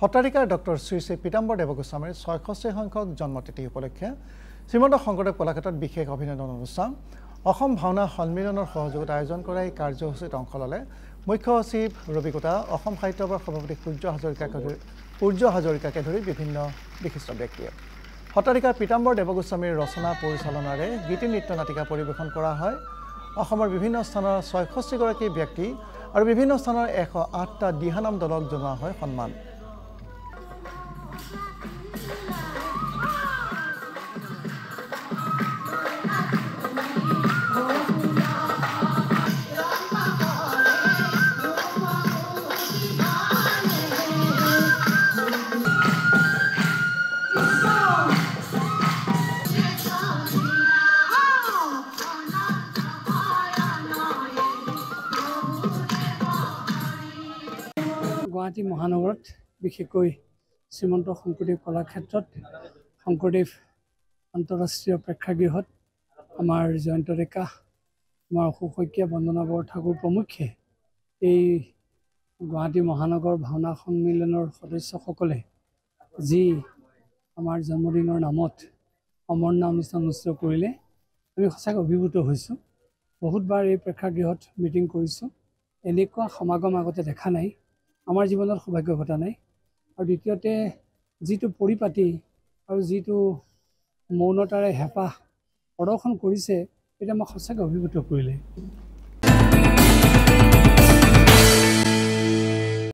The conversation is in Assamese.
সত্ৰাধিকাৰ ডক্টৰ শ্ৰী শ্ৰী পীতাম্বৰ দেৱগোস্বামীৰ ৬৬ সংখ্যক জন্মতিথি উপলক্ষে শ্ৰীমন্ত শংকৰদেৱ কলাক্ষেত্ৰত বিশেষ অভিনন্দন অনুষ্ঠান অসম ভাওনা সন্মিলনৰ সহযোগত আয়োজন কৰা এই কাৰ্যসূচীত অংশ ল'লে মুখ্য সচিব ৰবি কোটা, অসম সাহিত্য সভাৰ সভাপতি সূৰ্য হাজৰিকাকে ধৰি বিভিন্ন বিশিষ্ট ব্যক্তিয়ে। সত্ৰাধিকাৰ পীতাম্বৰ দেৱগোস্বামীৰ ৰচনা পৰিচালনাৰে গীতি নৃত্য নাটিকা পৰিৱেশন কৰা হয়। অসমৰ বিভিন্ন স্থানৰ ৬৬গৰাকী ব্যক্তি আৰু বিভিন্ন স্থানৰ ১০৮টা দিহানাম দলক জনোৱা হয় সন্মান। গুৱাহাটী মহানগৰত বিশেষকৈ শ্ৰীমন্ত শংকৰদেৱ কলাক্ষেত্ৰত শংকৰদেৱ আন্তঃৰাষ্ট্ৰীয় প্ৰেক্ষাগৃহত আমাৰ জয়ন্ত ডেকা, আমাৰ অশোক শইকীয়া, বন্দনা বৰঠাকুৰ প্ৰমুখ্যে এই গুৱাহাটী মহানগৰ ভাওনা সন্মিলনৰ সদস্যসকলে যি আমাৰ জন্মদিনৰ নামত অমৰনাম অনুষ্ঠান অনুষ্ঠিত কৰিলে, আমি সঁচাকৈ অভিভূত হৈছোঁ। বহুতবাৰ এই প্ৰেক্ষাগৃহত মিটিং কৰিছোঁ, এনেকুৱা সমাগম আগতে দেখা নাই। আমাৰ জীৱনত সৌভাগ্য ঘটা নাই। আৰু দ্বিতীয়তে যিটো পৰিপাটি আৰু যিটো মৌনতাৰে হেঁপাহ প্ৰদৰ্শন কৰিছে, এতিয়া আমাক সঁচাকৈ অভিভূত কৰিলে।